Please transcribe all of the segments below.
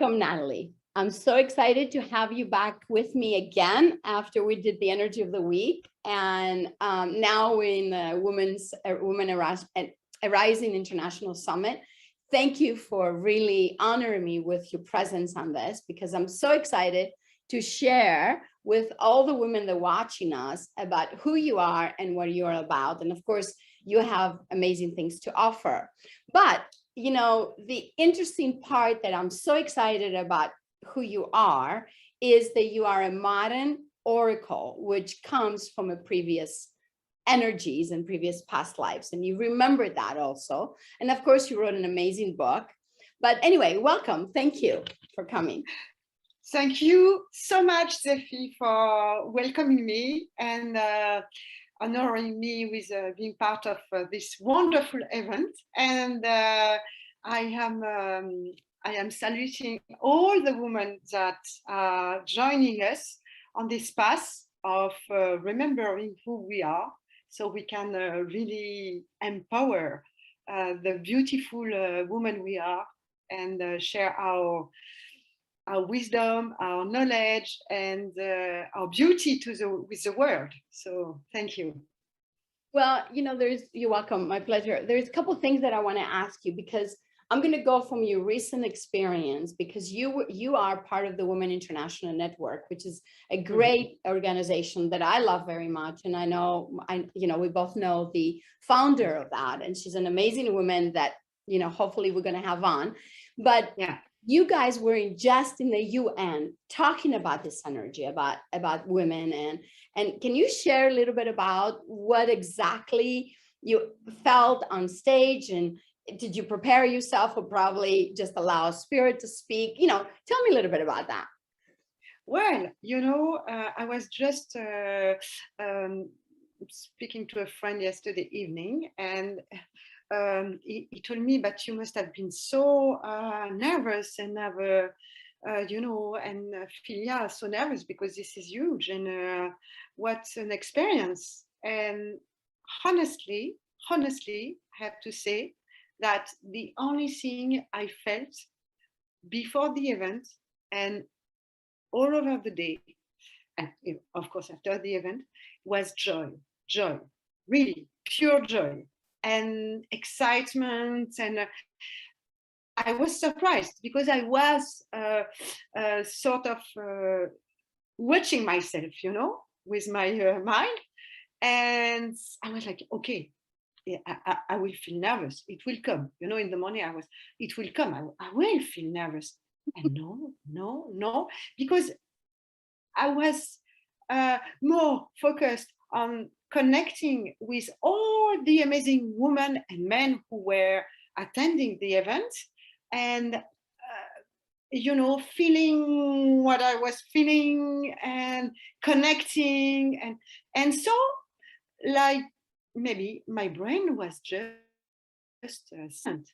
Welcome, Nathalie. I'm so excited to have you back with me again after we did the Energy of the Week. And now we're in the Women Arising International Summit. Thank you for really honoring me with your presence on this, because I'm so excited to share with all the women that are watching us about who you are and what you're about. And of course, you have amazing things to offer. But you know, the interesting part that I'm so excited about who you are is that you are a modern oracle, which comes from a previous energies and previous past lives. And you remember that also. And of course, you wrote an amazing book. But anyway, welcome. Thank you for coming. Thank you so much, Zephy, for welcoming me and honoring me with being part of this wonderful event. And I am saluting all the women that are joining us on this path of remembering who we are, so we can really empower the beautiful woman we are and share our wisdom, our knowledge, and our beauty with the world. So thank you. Well, you know, you're welcome. My pleasure. There's a couple of things that I want to ask you, because I'm going to go from your recent experience, because you are part of the Women International Network, which is a great organization that I love very much. And I know, we both know the founder of that, and she's an amazing woman that, hopefully we're going to have on. But yeah, you guys were just in the UN talking about this energy, about women. And can you share a little bit about what exactly you felt on stage? And did you prepare yourself, or probably just allow spirit to speak? Tell me a little bit about that. Well, I was just speaking to a friend yesterday evening, and he told me, but you must have been so nervous and never, and feel so nervous because this is huge, and what an experience. And honestly, I have to say that the only thing I felt before the event and all over the day, and of course after the event, was joy, really pure joy and excitement. And I was surprised because I was sort of watching myself, with my mind. And I was like, okay, yeah, I will feel nervous. It will come. In the morning it will come. I will feel nervous. And no, because I was more focused on connecting with all the amazing women and men who were attending the event, and feeling what I was feeling and connecting, and so, like, maybe my brain was just silent.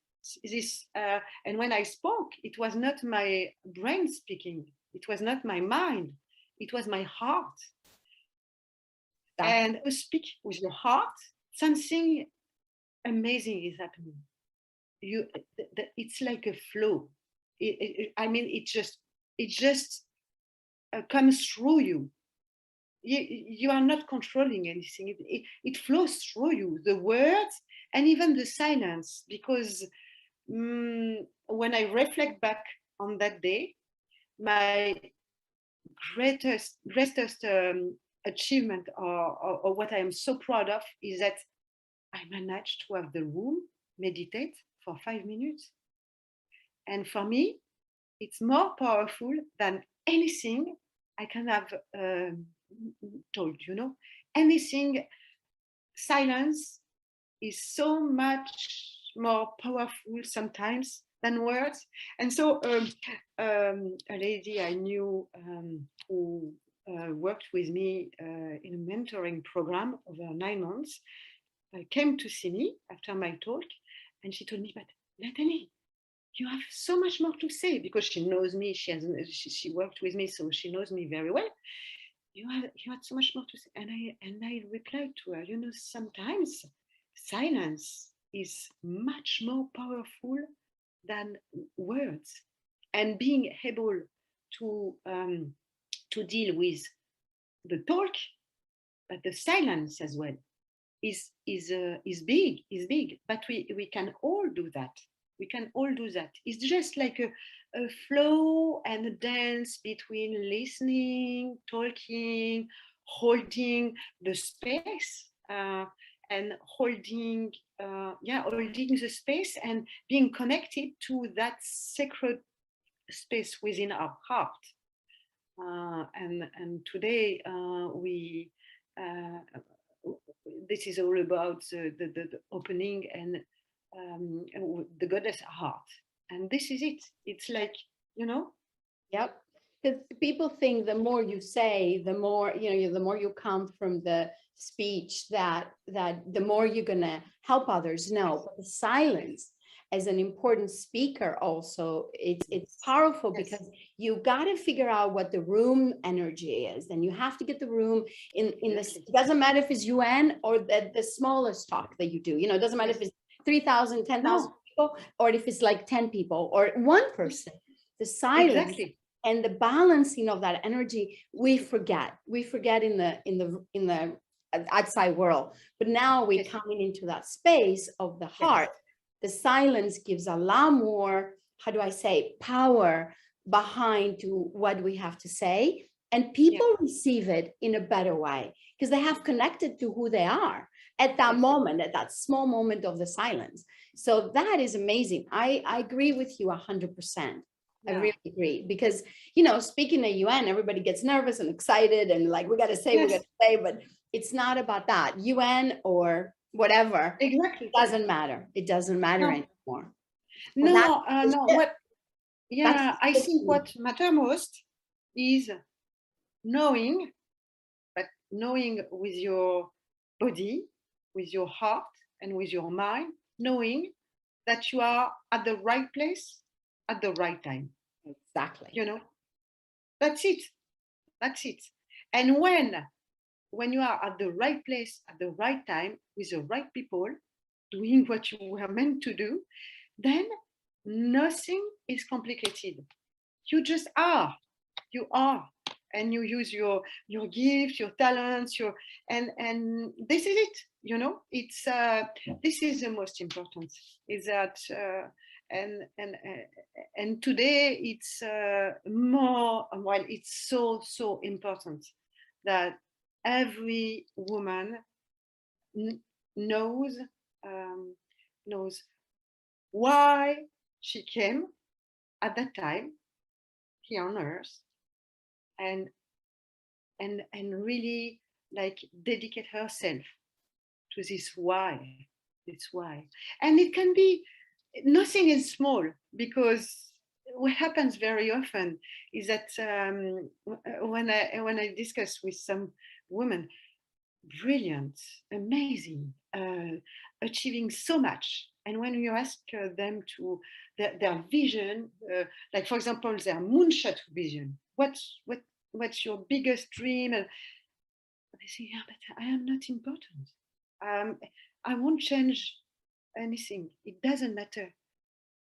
And when I spoke, it was not my brain speaking. It was not my mind. It was my heart. And to speak with your heart, something amazing is happening. It's like a flow. It just comes through you. You are not controlling anything. It flows through you, the words and even the silence. Because when I reflect back on that day, my greatest achievement, or what I am so proud of, is that I managed to have the room meditate for 5 minutes. And for me, it's more powerful than anything I can have told, anything. Silence is so much more powerful sometimes than words. And so a lady I knew who worked with me in a mentoring program over 9 months came to see me after my talk, and she told me, but Nathalie, you have so much more to say, because she knows me, she worked with me, so she knows me very well. You had so much more to say. And I replied to her, sometimes silence is much more powerful than words. and being able to deal with the talk, but the silence as well is big. But we can all do that. We can all do that. It's just like a flow and a dance between listening, talking, holding the space, and holding the space and being connected to that sacred space within our heart. And today we this is all about the opening and the goddess heart, and this is it. It's like, you know. Yep. Because people think the more you say, the more, the more you come from the speech, that the more you're gonna help others. No, but the silence as an important speaker also, it's powerful, Yes. because you got to figure out what the room energy is, and you have to get the room in this. It doesn't matter if it's UN or the smallest talk that you do. It doesn't matter if it's 3,000, 10,000 people, or if it's like 10 people or one person. The silence and the balancing of that energy, we forget in the outside world. But now we're coming into that space of the heart. The silence gives a lot more, how do I say, power behind to what we have to say. And people receive it in a better way, because they have connected to who they are at that moment, at that small moment of the silence. So that is amazing. I agree with you 100%. I really agree, because, speaking at UN, everybody gets nervous and excited and like, we got to say, but it's not about that. UN or whatever. Exactly. It doesn't matter. It doesn't matter anymore. No. I think what matters most is knowing, but knowing with your body, with your heart, and with your mind, knowing that you are at the right place at the right time. Exactly. That's it. That's it. And when you are at the right place at the right time with the right people doing what you were meant to do, then nothing is complicated. You just are. You are. And you use your gifts, your talents, and this is it. It's this is the most important. Is that and today it's more. Well, it's so important that every woman knows why she came at that time here on earth, and really like dedicate herself to this why. And it can be, nothing is small, because what happens very often is that when I discuss with some women, brilliant, amazing, achieving so much, and when you ask them to their vision, like for example their moonshot vision, what's your biggest dream, and they say, yeah, but I am not important. I won't change anything. It doesn't matter.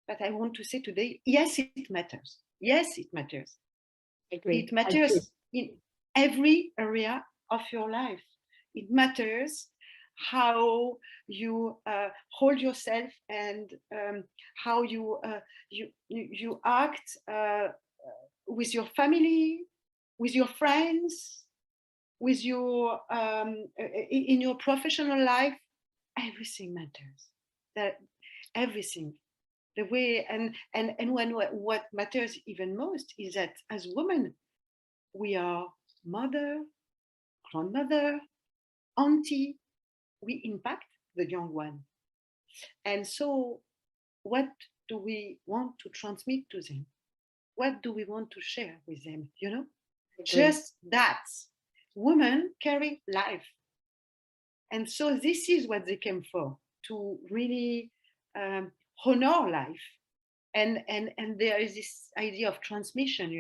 But I want to say today, yes, it matters. Yes, it matters. It matters in every area of your life. It matters how you hold yourself, and how you act with your family, with your friends, with your in your professional life. Everything matters. That everything, the way, and when what matters even most is that as women, we are mother, grandmother, auntie. We impact the young one, and so what do we want to transmit to them? What do we want to share with them? Just that women carry life. And so this is what they came for, to really honor life. And there is this idea of transmission,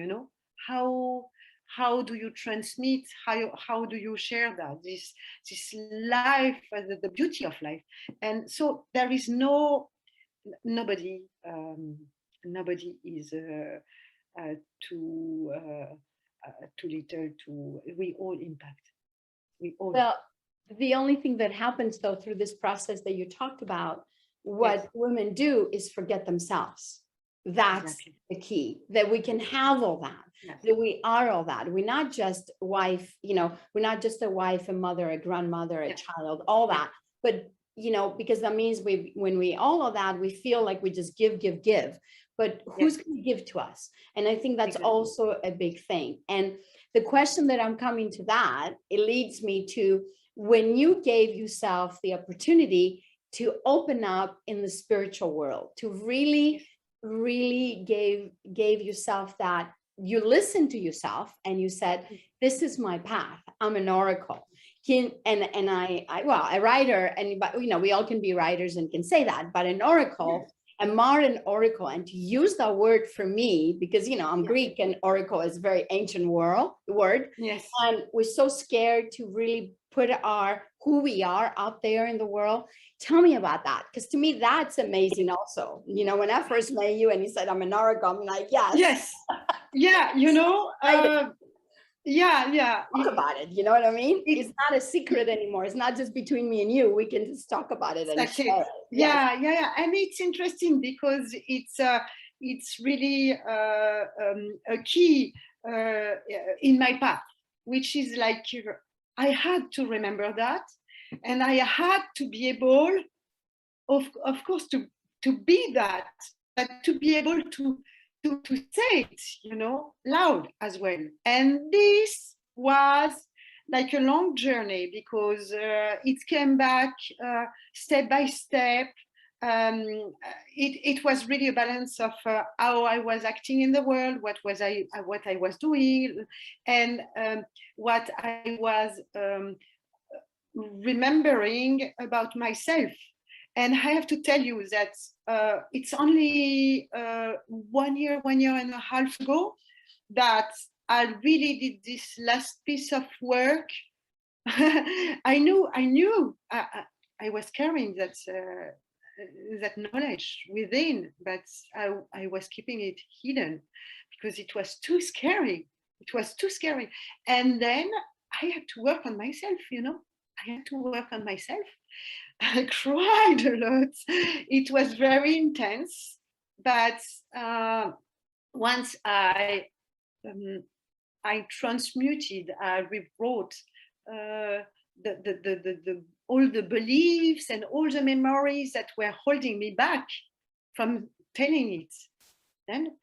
how do you transmit, how do you share that, this life, the beauty of life. And so there is nobody is too little to, we all impact. We all. Well, the only thing that happens though through this process that you talked about, what Yes. women do is forget themselves. That's Exactly. the key, that we can have all that, Yes. that we are all that. We're not just wife, you know, we're not just a wife, a mother, a grandmother, a Yeah. child, all that. But, you know, because that means when we all of that, we feel like we just give. But who's Yes. going to give to us? And I think that's Exactly. also a big thing. And the question that I'm coming to that, it leads me to when you gave yourself the opportunity to open up in the spiritual world, to really, really gave yourself that, you listened to yourself and you said, this is my path. I'm an oracle. And I well, a writer, and but you know, we all can be writers and can say that, but an oracle, a modern oracle, and to use that word for me, because you know, I'm Greek and oracle is a very ancient word. Yes. And we're so scared to really put our who we are out there in the world. Tell me about that, because to me that's amazing also. You know, when I first met you and you said I'm an oracle, I'm like, yes. Yeah, you know, yeah. Talk about it, you know what I mean? It's not a secret anymore. It's not just between me and you. We can just talk about it and That's share it. it. Yes. Yeah. And it's interesting because it's really a key in my path, which is like I had to remember that, and I had to be able, of course, to be that, but to be able to say it, you know, loud as well. And this was like a long journey because it came back step by step. It was really a balance of how I was acting in the world, what I was doing, and what I was remembering about myself. And I have to tell you that it's only 1 year, 1.5 years ago that I really did this last piece of work. I knew I was carrying that knowledge within, but I was keeping it hidden because it was too scary. It was too scary. And then I had to work on myself, you know. I had to work on myself. I cried a lot. It was very intense. But once I transmuted, I rewrote the all the beliefs and all the memories that were holding me back from telling it. Then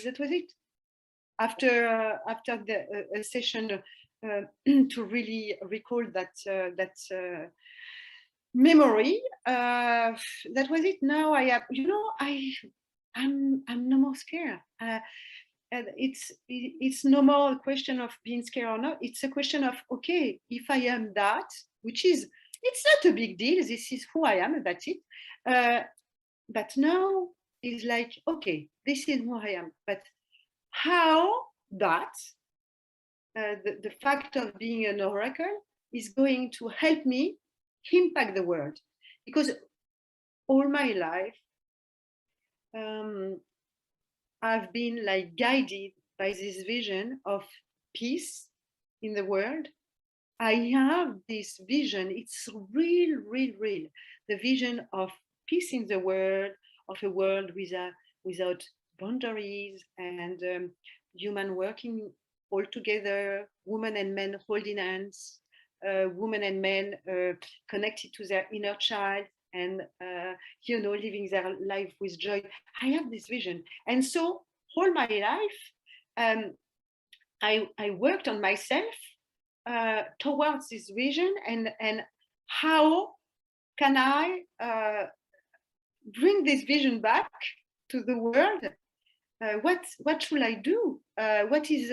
that was it. After the session to really recall that memory, that was it. Now I have, you know, I'm no more scared. And it's no more a question of being scared or not. It's a question of, okay, if I am that, which is, it's not a big deal. This is who I am, and that's it. But now is like, okay, this is who I am. But how that the fact of being an oracle is going to help me impact the world, because all my life I've been like guided by this vision of peace in the world. I have this vision, it's real. The vision of peace in the world, of a world without boundaries, and human working all together, women and men holding hands, women and men connected to their inner child, and you know, living their life with joy. I have this vision, and so all my life I worked on myself towards this vision, and how can I bring this vision back to the world? What should I do? What is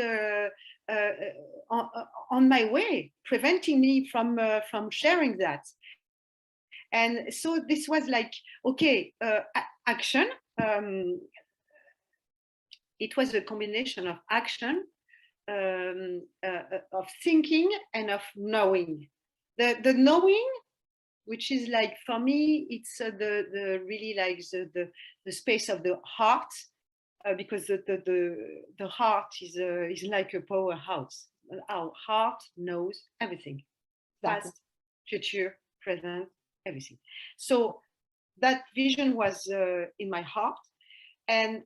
on my way, preventing me from sharing that? And so this was like, okay, action. It was a combination of action, of thinking, and of knowing. The knowing, which is like, for me, it's the really like the space of the heart, because the heart is like a powerhouse. Our heart knows everything, Exactly. past, future, present, everything. So that vision was in my heart, and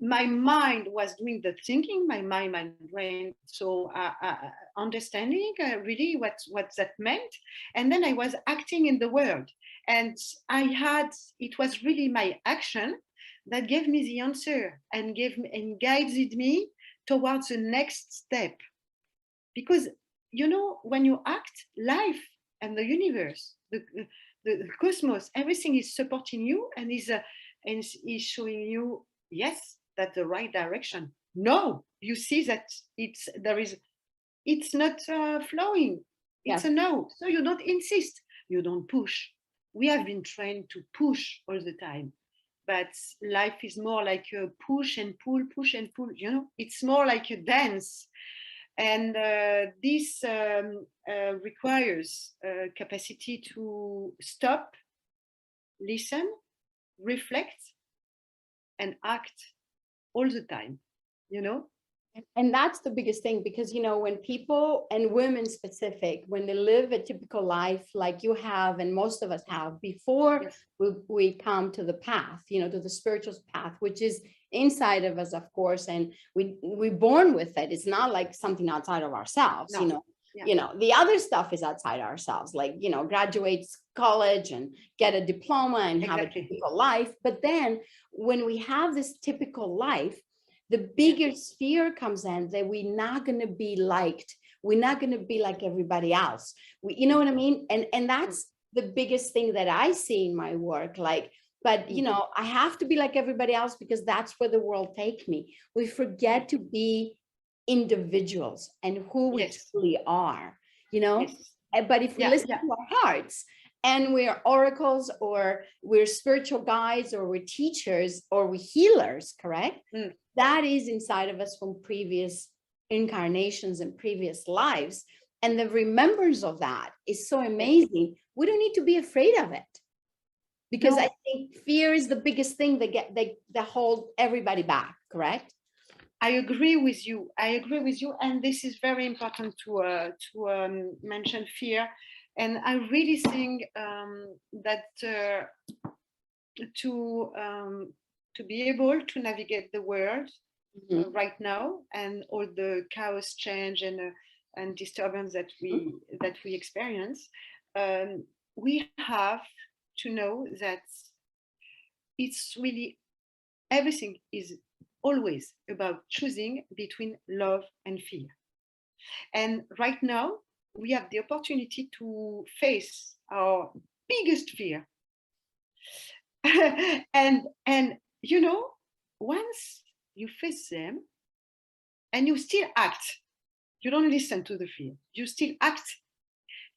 my mind was doing the thinking, my mind, my brain, so understanding really what that meant, and then I was acting in the world, and it was really my action that gave me the answer and guided me towards the next step. Because when you act, life and the universe, the cosmos, everything is supporting you and is showing you, yes, that's the right direction. No, you see that it's not flowing. It's Yes. a no. So you don't insist. You don't push. We have been trained to push all the time, but life is more like a push and pull, push and pull. It's more like a dance, and this requires capacity to stop, listen, reflect, and act all the time. And that's the biggest thing, because, when people, and women specific, when they live a typical life like you have, and most of us have, before Yes. we come to the path, to the spiritual path, which is inside of us, of course, and we're born with it. It's not like something outside of ourselves, No. Yeah. The other stuff is outside ourselves, like, graduate college and get a diploma and have a Exactly. typical life. But then when we have this typical life, the bigger sphere comes in, that we're not going to be liked. We're not going to be like everybody else. You know what I mean? And that's the biggest thing that I see in my work. Like, but I have to be like everybody else because that's where the world take me. We forget to be individuals and who we Yes. truly are, Yes. But if we listen to our hearts, and we're oracles, or we're spiritual guides, or we're teachers, or we're healers, correct? That is inside of us from previous incarnations and previous lives. And the remembrance of that is so amazing. We don't need to be afraid of it, because I think fear is the biggest thing that hold everybody back, correct? I agree with you. And this is very important to mention fear. And I really think that to be able to navigate the world right now, and all the chaos, change, and disturbance that we experience, we have to know that it's really, everything is always about choosing between love and fear. And right now, we have the opportunity to face our biggest fear. and once you face them and you still act, you don't listen to the fear, you still act,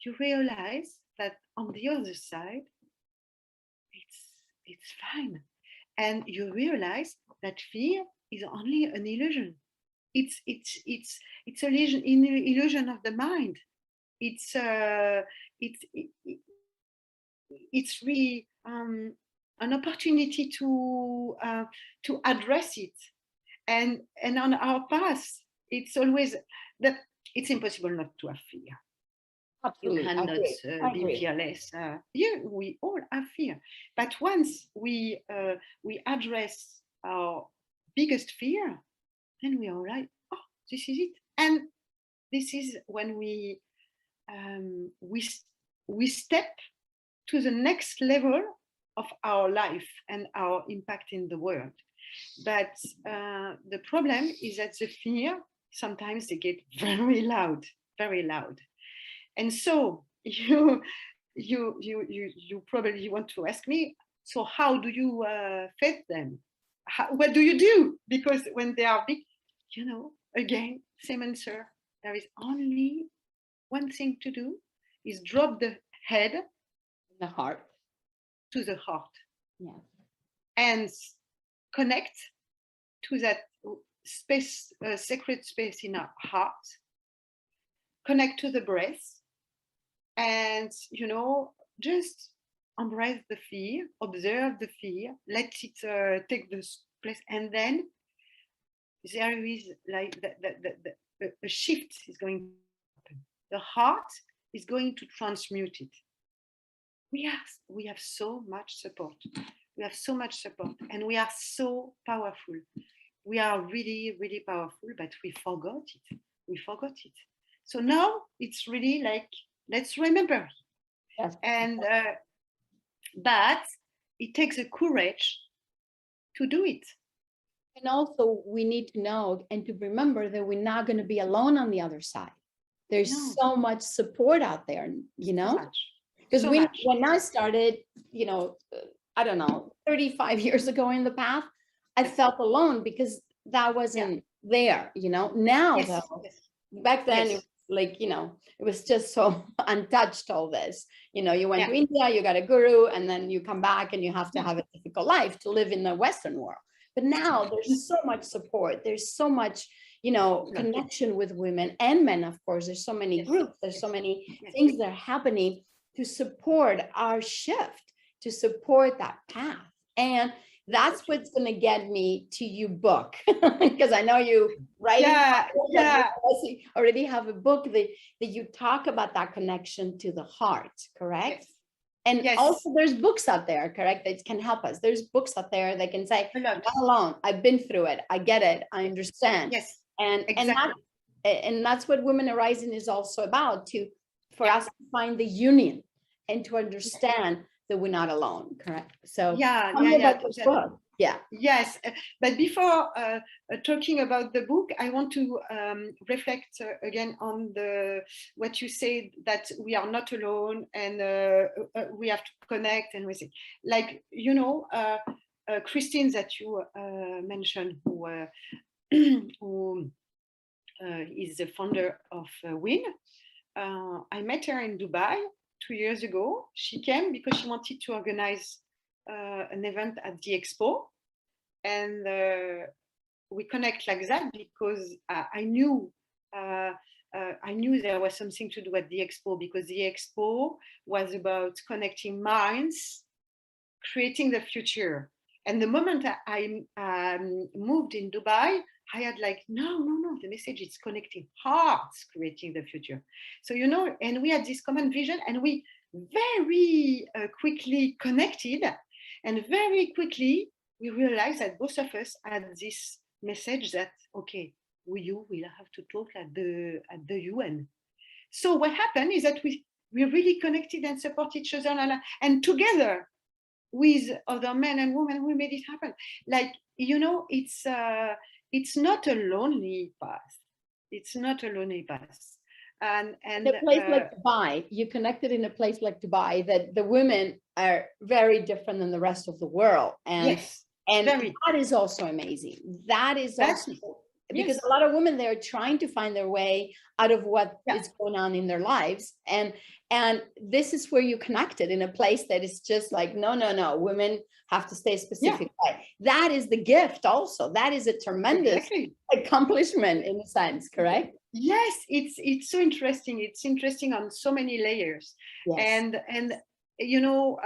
you realize that on the other side, it's fine. And you realize that fear is only an illusion. It's an illusion of the mind. It's really an opportunity to address it. And on our path, it's always that it's impossible not to have fear. Absolutely. You cannot be fearless. We all have fear, but once we address our biggest fear, then we are like, oh, this is it. And this is when we step to the next level of our life and our impact in the world. But the problem is that the fear, sometimes they get very loud, very loud. And so you probably want to ask me, so how do you face them? What do you do? Because when they are big, again, same answer. There is only one thing to do, is drop the head, the heart, to the heart. Yeah. And connect to that space, sacred space in our heart. Connect to the breath, and just embrace the fear, observe the fear, let it take place, and then there is like a shift is going to happen. The heart is going to transmute it. We have so much support. We have so much support, and we are so powerful. We are really, really powerful, but we forgot it. We forgot it. So now it's really like, let's remember. Yes. And but it takes a courage to do it. And also we need to know and to remember that we're not going to be alone on the other side. There's so much support out there, you know, because when I started, you know, I don't know, 35 years ago in the path, I felt alone because that wasn't there, you know. Now though, back then it was like, you know, it was just so untouched, all this, you know. You went to India, you got a guru, and then you come back and you have to have a difficult life to live in the Western world. But now there's so much support, there's so much, you know, connection with women and men. Of course, there's so many groups, there's so many things that are happening to support our shift, to support that path. And that's what's going to get me to your book, because I know you already have a book that you talk about that connection to the heart, correct? And also there's books out there, correct, that can help us. There's books out there that can say, I'm not alone, I've been through it, I get it, I understand. And that's what Women Arising is also about, for us to find the union and to understand that we're not alone, correct? So book. Yes, but before talking about the book, I want to reflect again on what you said, that we are not alone, and we have to connect, and we say, like, you know, Christine that you mentioned, who is the founder of WIN. I met her in Dubai 2 years ago. She came because she wanted to organize an event at the expo, and we connect like that because I knew there was something to do at the expo, because the expo was about connecting minds, creating the future. And the moment I moved in Dubai, I had like, no, the message is connecting hearts, creating the future. So, you know, and we had this common vision, and we very quickly connected, and very quickly we realized that both of us had this message that, okay, we will have to talk at the UN. So what happened is that we really connected and support each other, and together with other men and women, we made it happen. Like, you know, it's not a lonely path. It's not a lonely path. And a place like Dubai, you connected in a place like Dubai, that the women are very different than the rest of the world. And that is also amazing. That is also, because a lot of women, they're trying to find their way out of what is going on in their lives. And this is where you connected in a place that is just like, no, women have to stay a specific way. That is the gift also. That is a tremendous accomplishment in a sense, correct? Yes, it's so interesting. It's interesting on so many layers. And you know,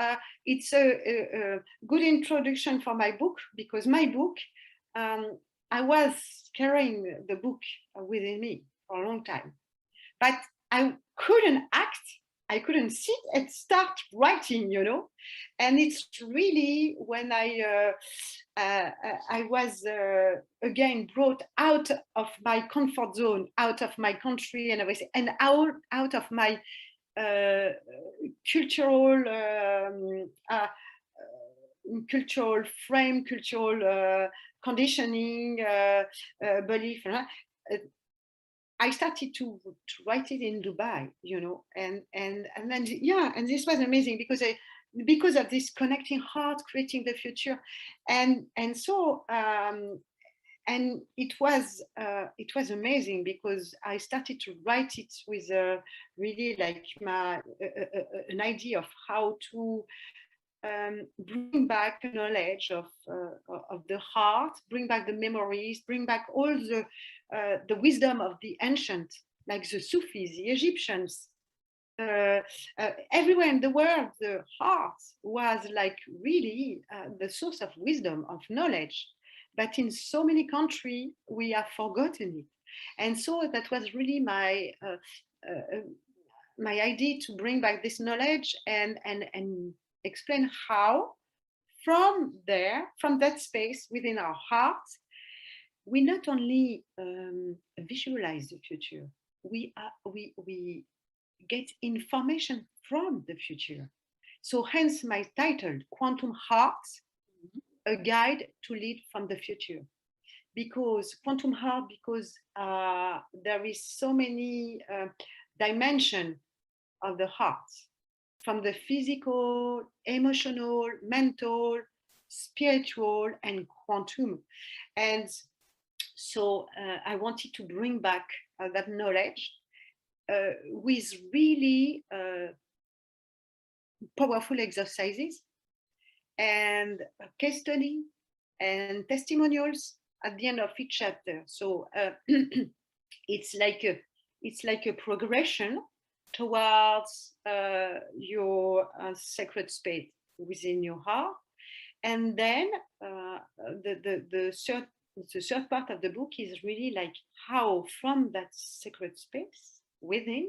it's a good introduction for my book, because my book, I was carrying the book within me for a long time, but I couldn't act. I couldn't sit and start writing, you know. And it's really when I was again brought out of my comfort zone, out of my country and everything, and out of my cultural frame, cultural conditioning, belief. I started to write it in Dubai, you know, and then and this was amazing because of this connecting heart, creating the future, and so and it was amazing, because I started to write it with really like an idea of how to bring back knowledge of the heart, bring back the memories, bring back all the wisdom of the ancient, like the Sufis, the Egyptians, everywhere in the world. The heart was like really the source of wisdom, of knowledge but in so many countries we have forgotten it. And so that was really my idea, to bring back this knowledge and explain how from that space within our hearts, we not only visualize the future, we get information from the future. So hence my title, Quantum Hearts, a guide to lead from the future. Because quantum heart, because there is so many dimension of the heart, from the physical, emotional, mental, spiritual, and quantum. And so I wanted to bring back that knowledge with really powerful exercises and case study and testimonials at the end of each chapter. So it's like a progression towards your sacred space within your heart. And then the third part of the book is really like how from that sacred space within,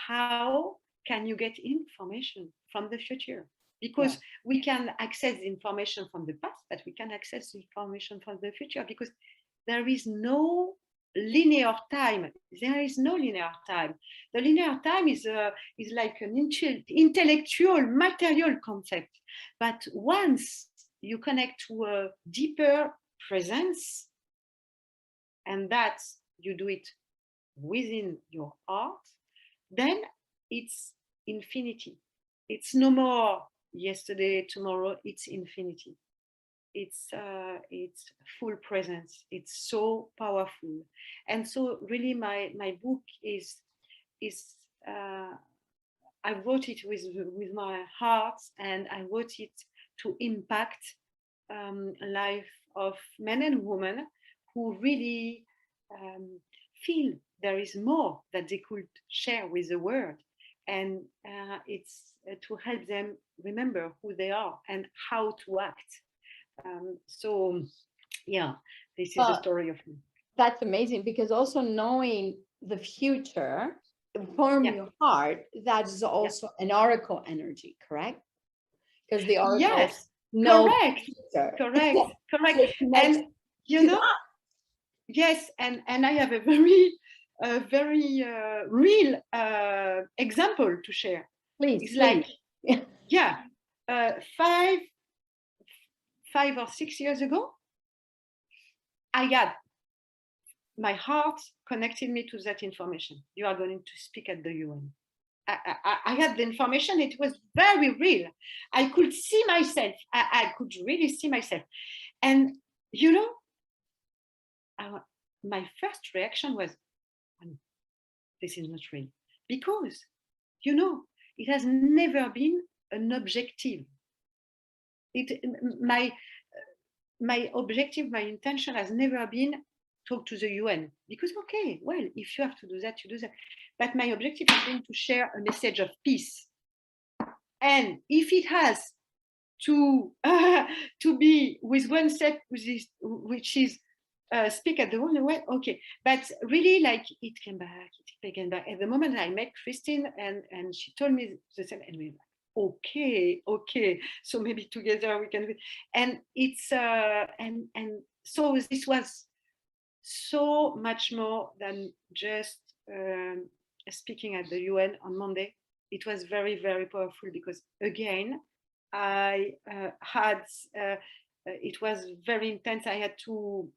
how can you get information from the future? Because we can access information from the past, but we can access information from the future, because there is no linear time. There is no linear time. The linear time is like an intellectual, material concept. But once you connect to a deeper presence, and that you do it within your heart, then it's infinity. It's no more yesterday, tomorrow, it's infinity. It's full presence. It's so powerful. And so really my book is I wrote it with my heart, and I wrote it to impact life of men and women who really feel there is more that they could share with the world. And it's to help them remember who they are and how to act. So yeah, this is the story of me. That's amazing, because also knowing the future from your heart, that is also an oracle energy, correct? Because the oracle, yes, correct. And you know, yes, and I have a very real example to share. Please, it's like yeah, 5 or 6 years ago, I had my heart connected me to that information. You are going to speak at the UN. I had the information. It was very real. I could see myself. I could really see myself. And you know, my first reaction was, this is not real, because you know, it has never been an objective. My objective, my intention has never been talk to the UN, because okay, well, if you have to do that, you do that. But my objective has been to share a message of peace. And if it has to be with one step, which is speak at the UN, okay. But really, like, it came back. At the moment I met Christine, and she told me the same, and we were like, okay, so maybe together we can. And it's and so this was so much more than just speaking at the UN on Monday. It was very, very powerful, because again, I had it was very intense. I had to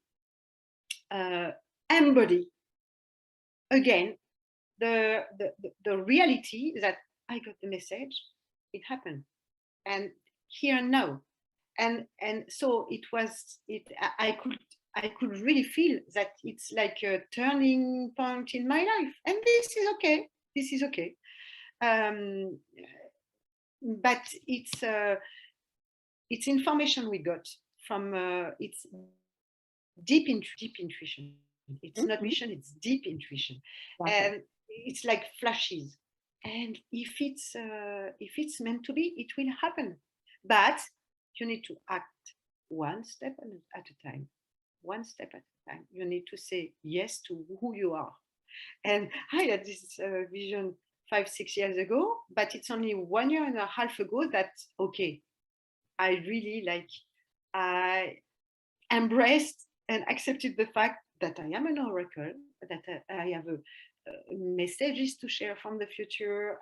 embody again the reality that I got the message, it happened, and here and now. And so it was, I could really feel that it's like a turning point in my life, and this is okay. But it's information we got from it's deep intuition. It's not vision, it's deep intuition. And it's like flashes. And if it's meant to be, it will happen. But you need to act one step at a time. one step at a time. You need to say yes to who you are. And I had this vision 5-6 years ago, but it's only 1.5 years ago that, okay, I really I embraced and accepted the fact that I am an oracle, that I have messages to share from the future,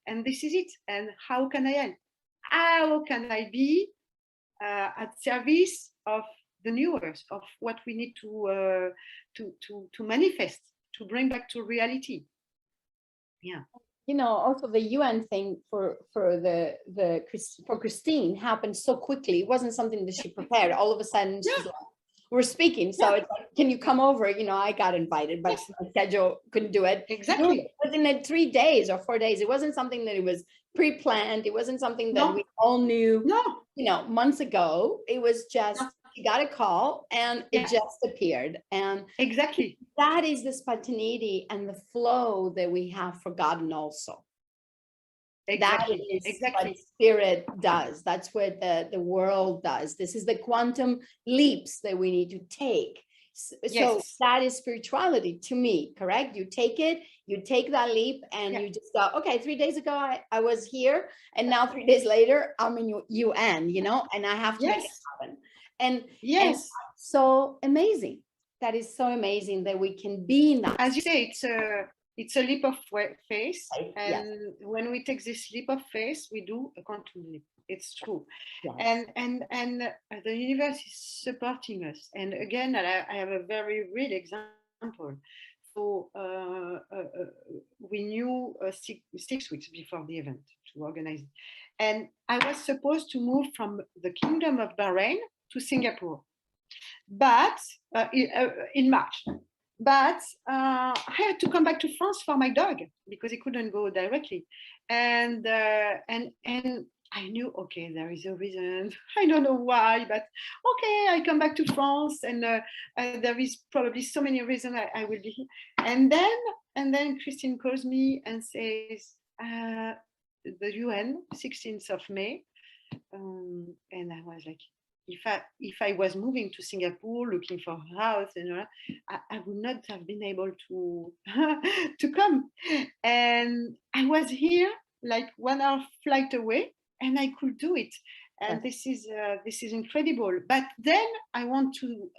and this is it. And how can I help? How can I be at service of the new earth, of what we need to manifest, to bring back to reality? Yeah. You know, also the UN thing for Christine happened so quickly. It wasn't something that she prepared. All of a sudden, she's like, we're speaking. So it's like, can you come over? You know, I got invited, but my schedule couldn't do it. Exactly. Within 3 days or 4 days. It wasn't something that it was pre-planned. It wasn't something that we all knew, you know, months ago. It was just, you got a call and it just appeared. And exactly, that is the spontaneity and the flow that we have forgotten also. Exactly. That is exactly. what spirit does. That's what the world does. This is the quantum leaps that we need to take. So that is spirituality to me, correct? You take it, you take that leap and you just go, okay, 3 days ago, I was here and now 3 days later, I'm in UN, you know, and I have to make it happen. And so amazing. That is so amazing that we can be in that. As you say, it's a leap of faith. And when we take this leap of faith, we do a quantum leap. It's true. And the universe is supporting us. And again, I have a very real example. So we knew 6 weeks before the event to organize it. And I was supposed to move from the Kingdom of Bahrain to Singapore, but in March. But I had to come back to France for my dog because he couldn't go directly. And I knew, okay, there is a reason. I don't know why, but okay, I come back to France, and there is probably so many reasons I will be here. And then Christine calls me and says, the UN, 16th of May. And I was like, if I was moving to Singapore looking for a house, I would not have been able to to come. And I was here like 1 hour flight away, and I could do it. And this is incredible. But then I want to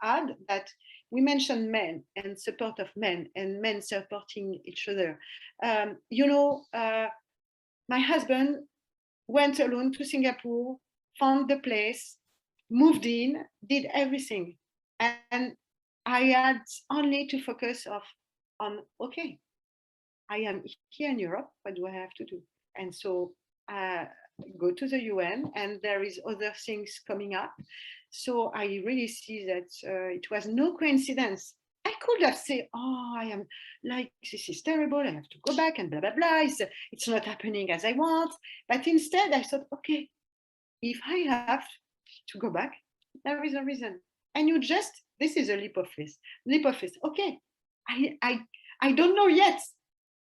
add that we mentioned men and support of men and men supporting each other. My husband went alone to Singapore, found the place, moved in, did everything. And I had only to focus on, okay, I am here in Europe, what do I have to do? And so go to the UN, and there is other things coming up. So I really see that it was no coincidence. I could have said, oh, I am like, this is terrible, I have to go back and blah, blah, blah. It's not happening as I want. But instead I thought, okay, if I have to go back, there is a reason. And this is a leap of faith. Okay, I don't know yet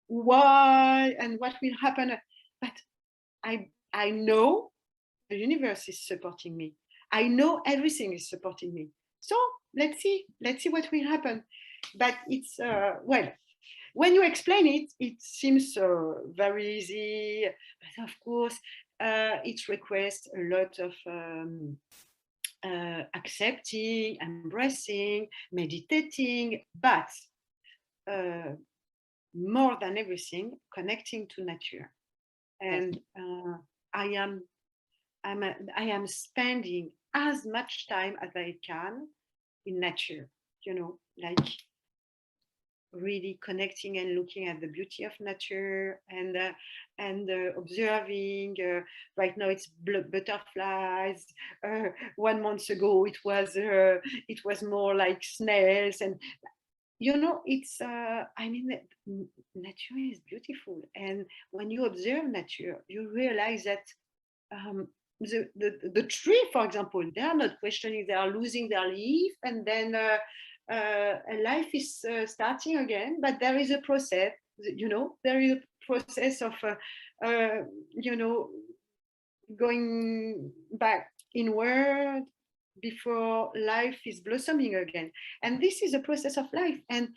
why and what will happen, but I know the universe is supporting me. I know everything is supporting me. So let's see what will happen. But it's well, when you explain it, it seems very easy. But of course, it requires a lot of accepting, embracing, meditating, but more than everything, connecting to nature. And I am spending as much time as I can in nature, like really connecting and looking at the beauty of nature and observing. Right now it's butterflies. 1 month ago it was more like snails, and it's nature is beautiful. And when you observe nature, you realize that the tree, for example, they are not questioning, they are losing their leaf, and then life is starting again. But there is a process, there is a process of going back inward, before life is blossoming again. And this is a process of life, and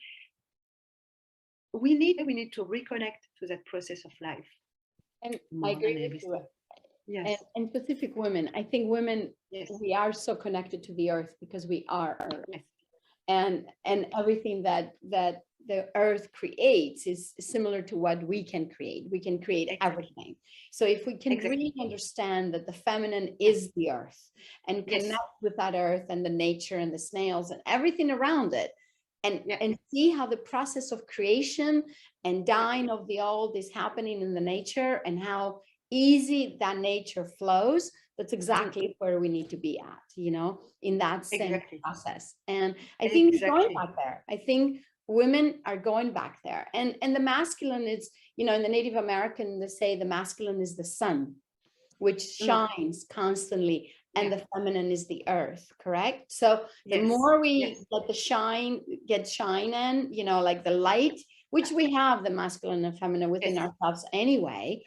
we need to reconnect to that process of life And I more agree than with you. everything. Yes. And specific women, I think women, Yes. we are so connected to the earth because we are earth. Yes. And everything that the earth creates is similar to what we can create. We can create everything. So if we can really understand that the feminine is the earth and connect with that earth and the nature and the snails and everything around it, and see how the process of creation and dying of the old is happening in the nature and how easy that nature flows, that's exactly where we need to be at, you know, in that same process. And I think we're going back there. I think women are going back there. And the masculine is, you know, in the Native American, they say the masculine is the sun, which shines constantly, and the feminine is the earth, correct? So the more we let the shine in, you know, like the light, which we have the masculine and feminine within ourselves anyway.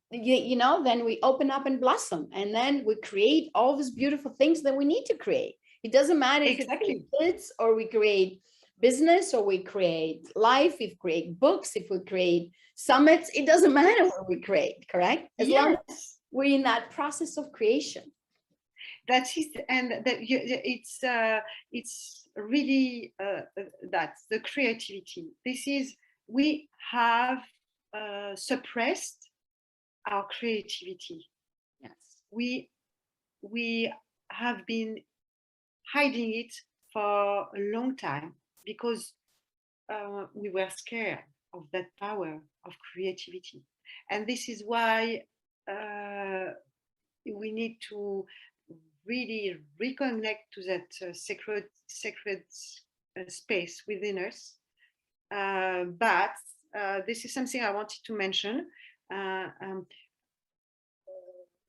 You know, then we open up and blossom, and then we create all these beautiful things that we need to create. It doesn't matter if it's kids or we create business or we create life, if we create books, if we create summits, it doesn't matter what we create, correct? As long as we're in that process of creation. That's it, and that it's really that's the creativity. This is, we have suppressed our creativity. Yes, we have been hiding it for a long time because we were scared of that power of creativity, and this is why we need to really reconnect to that sacred space within us. But this is something I wanted to mention.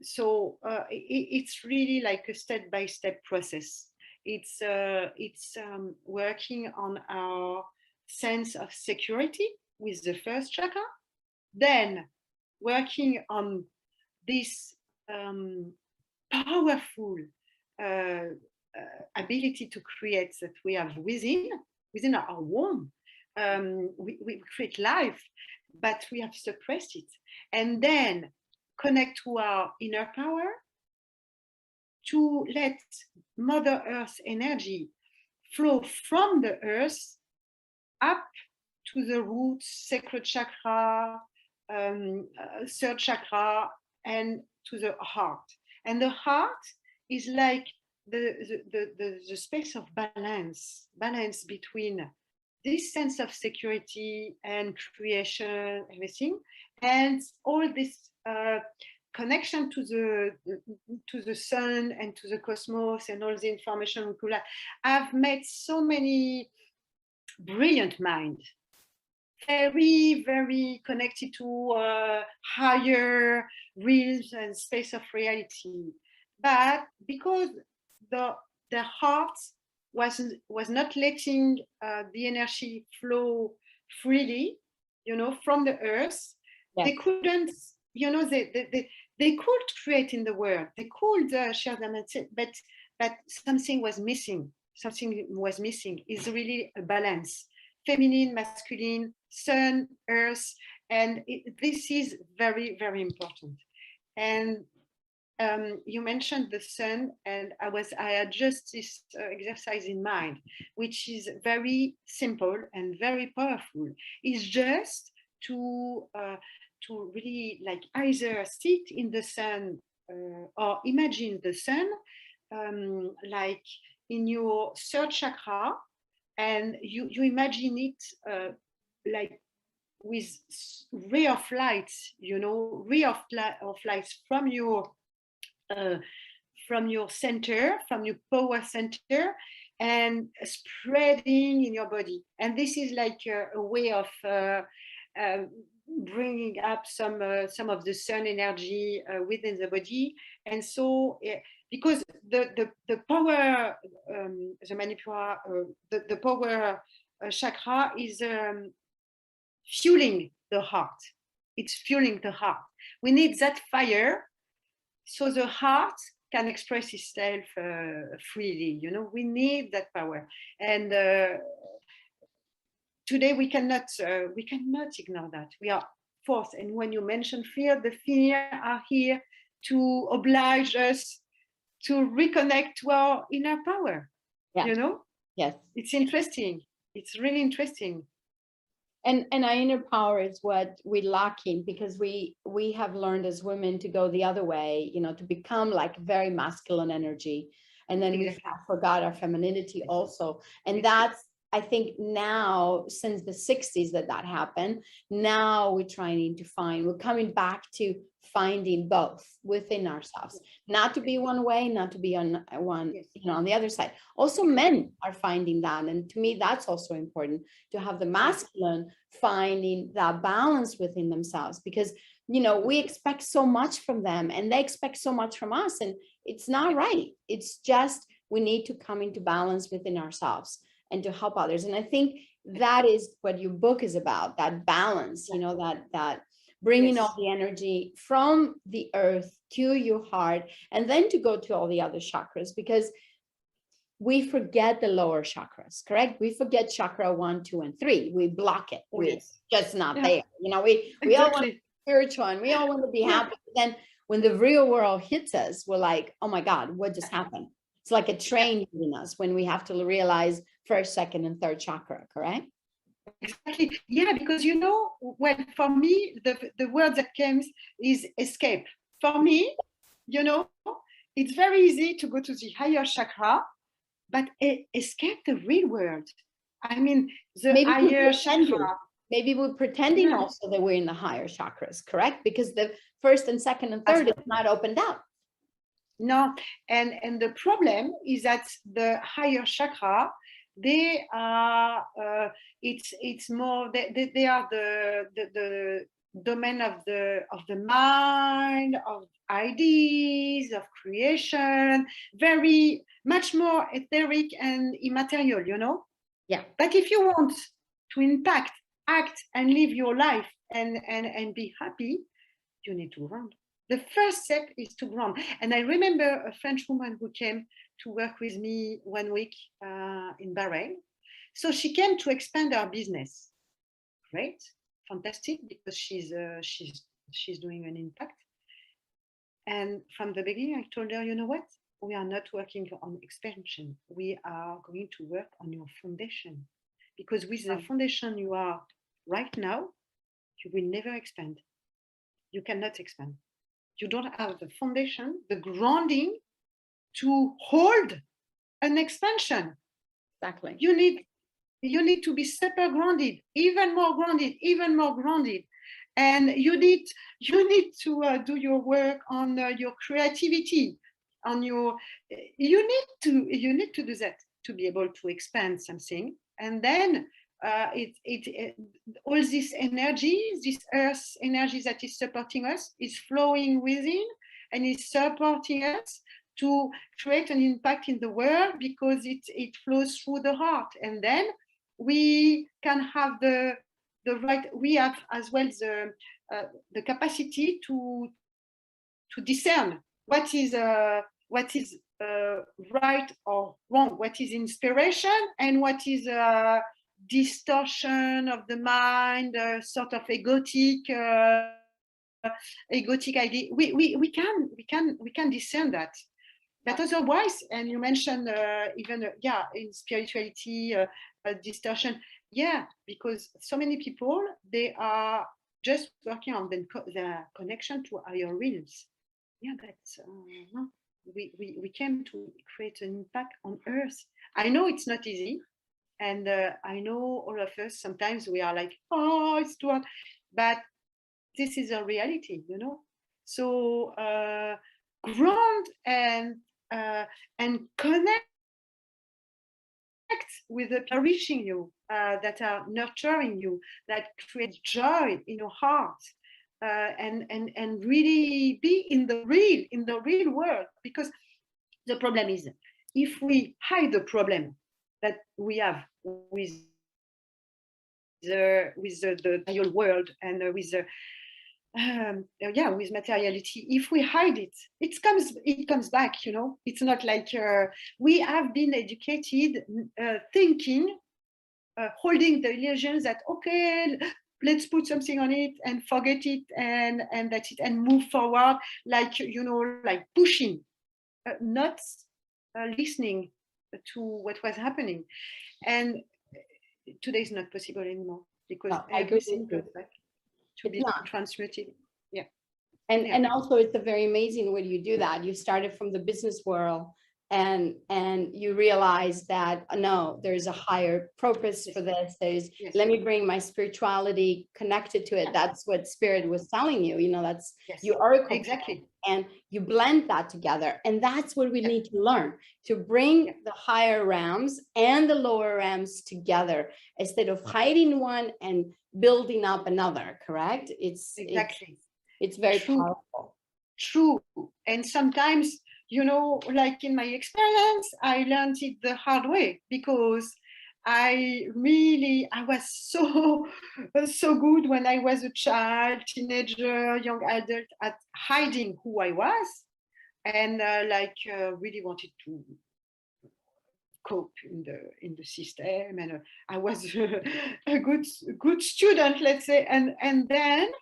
So it's really like a step-by-step process. It's working on our sense of security with the first chakra, then working on this powerful ability to create that we have within our womb. We create life, but we have suppressed it. And then connect to our inner power to let Mother Earth energy flow from the earth up to the roots, sacred chakra, third chakra, and to the heart. And the heart is like the space of balance between this sense of security and creation, everything, and all this connection to the sun and to the cosmos and all the information we could have. I've met so many brilliant minds, very, very connected to higher realms and space of reality. But because the heart was not letting the energy flow freely, you know, from the earth, they couldn't, you know, they could create in the world, they could share their message, but something was missing. Something was missing. Is really a balance, feminine, masculine, sun, earth, and this is very, very important. And you mentioned the sun, and I had just this exercise in mind, which is very simple and very powerful. It's just to really like either sit in the sun or imagine the sun like in your third chakra, and you imagine it like with ray of light, you know, ray of light from your center, from your power center, and spreading in your body. And this is like a way of bringing up some of the sun energy within the body. And so because the power the manipura the power chakra is fueling the heart. It's fueling the heart. We need that fire so the heart can express itself freely. You know, we need that power, and today we cannot ignore that. We are forced, and when you mention fear, the fear are here to oblige us to reconnect to our inner power. Yeah. You know, Yes. it's interesting. It's really interesting. And our inner power is what we're lacking, because we have learned as women to go the other way, you know, to become like very masculine energy. And then we forgot our femininity also. And that's, I think now, since the 60s that happened, now we're trying to find, we're coming back to finding both within ourselves, not to be one way, not to be on one, you know, on the other side. Also, men are finding that. And to me, that's also important, to have the masculine finding that balance within themselves, because, you know, we expect so much from them and they expect so much from us, and it's not right. It's just, we need to come into balance within ourselves and to help others. And I think that is what your book is about, that balance, you know, that bringing all the energy from the earth to your heart, and then to go to all the other chakras, because we forget the lower chakras, correct? We forget chakra 1, 2, and 3. We block it. We're just not there. You know, we all want to be spiritual and we all want to be happy. But then when the real world hits us, we're like, oh my God, what just happened? It's like a train hitting us when we have to realize first, second, and third chakra, correct? Exactly. Yeah, because, you know, well, for me, the word that comes is escape. For me, you know, it's very easy to go to the higher chakra, but escape the real world. I mean, the higher chakra. Maybe we're pretending also that we're in the higher chakras, correct? Because the first and second and third is not opened up. No, and the problem is that the higher chakra, they are it's more they are the domain of the mind, of ideas, of creation, very much more etheric and immaterial, you know. Yeah. But if you want to impact, act, and live your life and be happy, you need to ground. The first step is to ground. And I remember a French woman who came to work with me 1 week in Bahrain. So she came to expand our business. Great, fantastic, because she's doing an impact. And from the beginning, I told her, you know what? We are not working on expansion. We are going to work on your foundation. Because with the foundation you are right now, you will never expand. You cannot expand. You don't have the foundation, the grounding to hold an expansion. Exactly. You need to be super grounded, even more grounded, and you need to do your work on your creativity, on your. You need to do that to be able to expand something, and then all this energy, this earth energy that is supporting us, is flowing within and is supporting us to create an impact in the world, because it flows through the heart. And then we can have the right, we have as well the capacity to discern what is right or wrong, what is inspiration and what is distortion of the mind, sort of egotic idea. We can discern that. But otherwise, and you mentioned even in spirituality, distortion, because so many people, they are just working on the connection to higher realms. But we came to create an impact on Earth. I know it's not easy, and I know all of us, sometimes we are like, oh, it's too hard, but this is a reality, you know. So ground and connect with the nourishing you, that are nurturing you, that create joy in your heart, and really be in the real world. Because the problem is, if we hide the problem that we have with the real world, and with the yeah, with materiality, if we hide it, it comes back, you know. It's not like we have been educated thinking, holding the illusions that, okay, let's put something on it and forget it, and that's it, and move forward, like, you know, like pushing, not listening to what was happening. And today is not possible anymore, because No, I agree everything with you. comes back to It's be not. transmuted. Yeah. And Yeah. and also it's a very amazing way you do that. You started from the business world and you realize that no, there's a higher purpose Yes. for this. There's Yes. let me bring my spirituality connected to it. That's what spirit was telling you. You know, that's Yes. you are a Exactly. and you blend that together. And that's what we Yeah. need to learn, to bring Yeah. the higher realms and the lower realms together instead of hiding one and building up another, correct? Exactly. It's very True. powerful. True. And sometimes, you know, like in my experience, I learned it the hard way, because I was so good when I was a child, teenager, young adult, at hiding who I was, and really wanted to cope in the system, and I was a good student, let's say, and then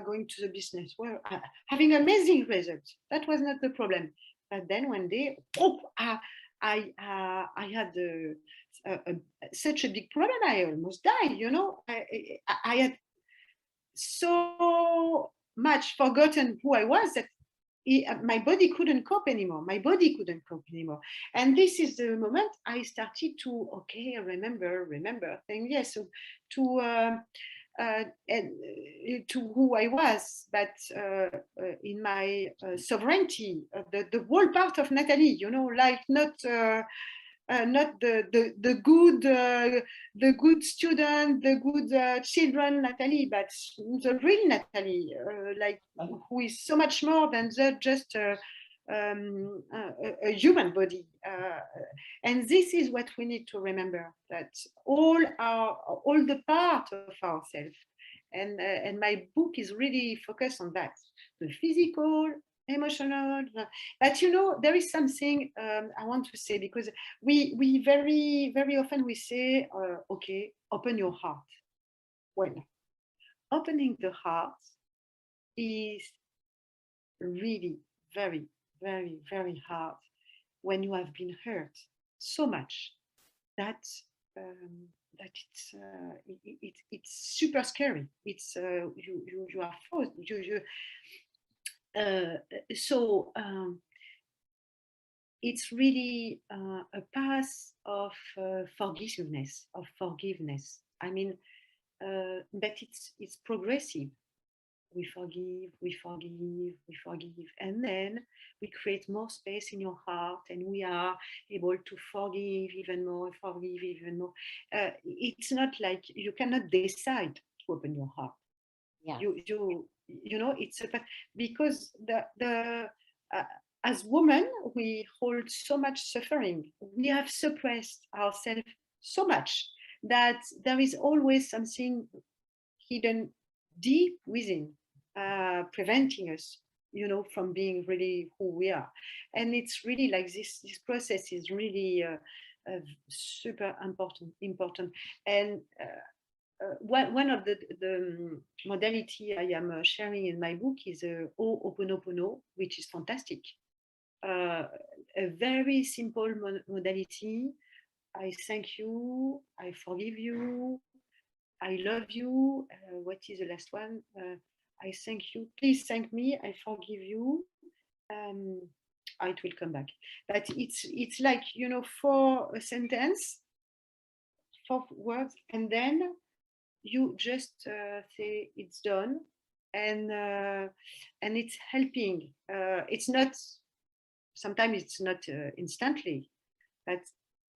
going to the business world, having amazing results. That was not the problem. But then one day, I had such a big problem. I almost died. You know, I had so much forgotten who I was that my body couldn't cope anymore. My body couldn't cope anymore. And this is the moment I started to, okay, remember, saying yes, so to to who I was, but in my sovereignty, the whole part of Nathalie, you know, like not the good student, the good children Nathalie, but the real Nathalie, who is so much more than just a human body. And this is what we need to remember, that all the part of ourselves. And my book is really focused on that, the physical, emotional. But you know, there is something I want to say, because we very often we say, okay, open your heart. Well, opening the heart is really very hard when you have been hurt so much that it's super scary. It's you are forced. Uh, so it's really a path of forgiveness. I mean, but it's progressive. We forgive, and then we create more space in your heart, and we are able to forgive even more. It's not like you cannot decide to open your heart. Yeah. You know, it's because the as women, we hold so much suffering. We have suppressed ourselves so much that there is always something hidden deep within, preventing us, you know, from being really who we are. And it's really like this process is really super important. And one of the modality I am sharing in my book is Ho'oponopono, which is fantastic. A very simple modality. I thank you, I forgive you, I love you. What is the last one? I thank you. Please thank me. I forgive you. It will come back. But it's like, you know, for a sentence, 4 words, and then you just say it's done, and it's helping. It's not. Sometimes it's not instantly, but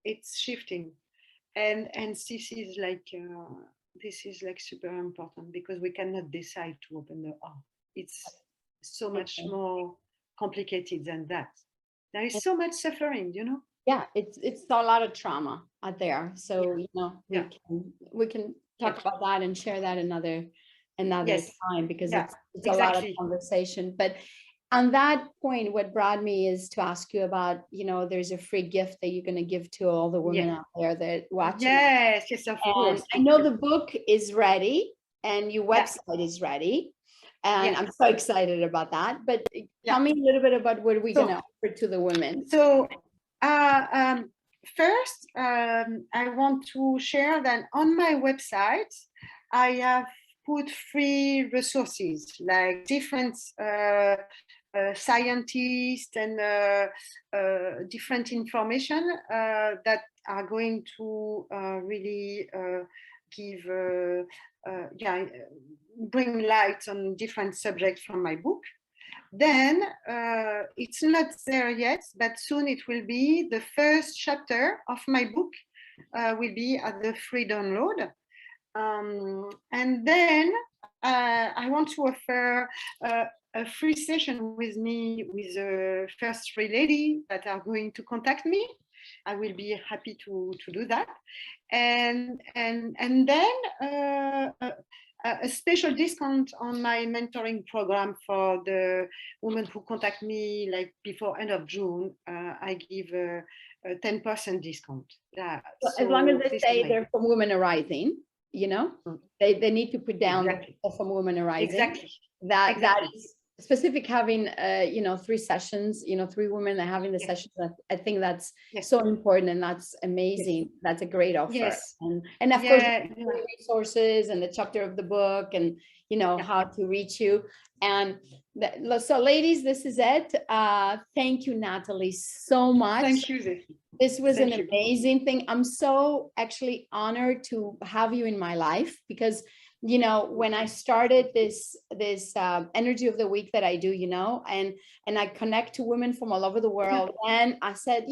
it's shifting, and this is like super important, because we cannot decide to open the heart. It's so much more complicated than that. There is so much suffering, you know. Yeah, it's a lot of trauma out there. So, you know, Yeah. we can talk about that and share that another another Yes. time, because Yeah, it's a lot of exactly. conversation. But on that point, what brought me is to ask you about, there's a free gift that you're going to give to all the women Yes. out there that watching. Yes, yes, of And course. I know the book is ready and your Yeah. website is ready. And Yes. I'm so excited about that. But Yeah. tell me a little bit about what we're So- going to offer to the women. So first, I want to share that on my website, I have put free resources like different scientists and different information that are going to really give, bring light on different subjects from my book. Then it's not there yet, but soon it will be. The first chapter of my book will be at the free download. And then I want to offer a free session with me with the first three ladies that are going to contact me. I will be happy to do that. And then a special discount on my mentoring program for the women who contact me like before end of June. I give a 10% discount. Yeah, So as long as they this say is they're from Women Arising, they need to put down exactly. from Women Arising. Exactly. That Exactly. is specific, having 3 sessions, 3 women that having the Yes. sessions. I think that's Yes. so important, and that's amazing. Yes. That's a great offer. Yes. And of Yeah, course, yeah. resources and the chapter of the book, and how to reach you. And so ladies, this is it. Thank you, Nathalie, so much. Thank you, Zephy. This was Thank an you. amazing thing. I'm so actually honored to have you in my life, because when I started this energy of the week that I do, and I connect to women from all over the world, and I said,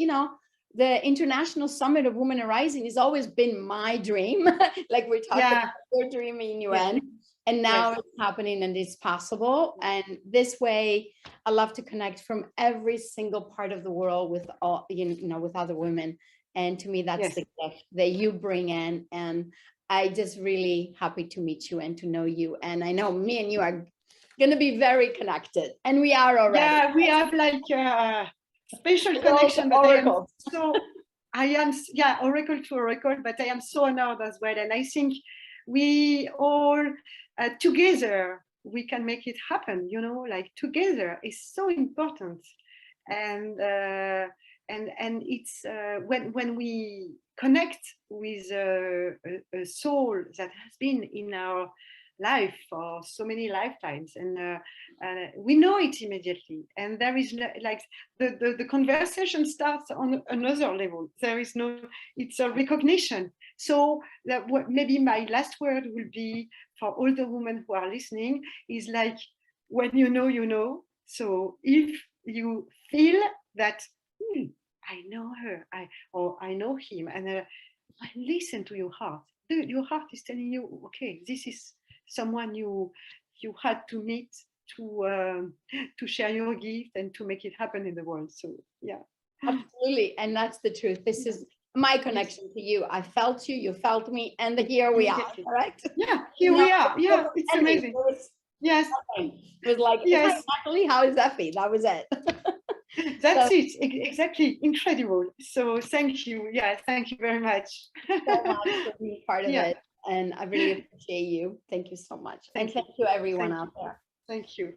the International Summit of Women Arising has always been my dream. Like we're talking about your dream in UN. And now it's happening, and it's possible. And this way, I love to connect from every single part of the world with all, with other women. And to me, that's the gift that you bring in. And I just really happy to meet you and to know you. And I know me and you are going to be very connected, and we are already. Yeah, we have like a special connection. But I am oracle to oracle, but I am so honored as well. And I think we all together, we can make it happen, like together is so important. And it's when we connect with a soul that has been in our life for so many lifetimes, and we know it immediately, and there is like the conversation starts on another level. There is no, it's a recognition. So that maybe my last word will be for all the women who are listening is like, when you know. So if you feel that I know her, I know him, and listen to your heart. Your heart is telling you, okay, this is someone you had to meet to share your gift and to make it happen in the world. So yeah, absolutely. And that's the truth. This is my connection to you. I felt you, you felt me, and here we are. Correct? Yeah, here we are. Yeah, it's amazing. Yes, it was like, yes, Nathalie, how is Effie? That was it. That's it. Exactly. Incredible. So thank you. Yeah, thank you very much. So much for being part of it. And I really appreciate you. Thank you so much. And thank you everyone out there. Thank you.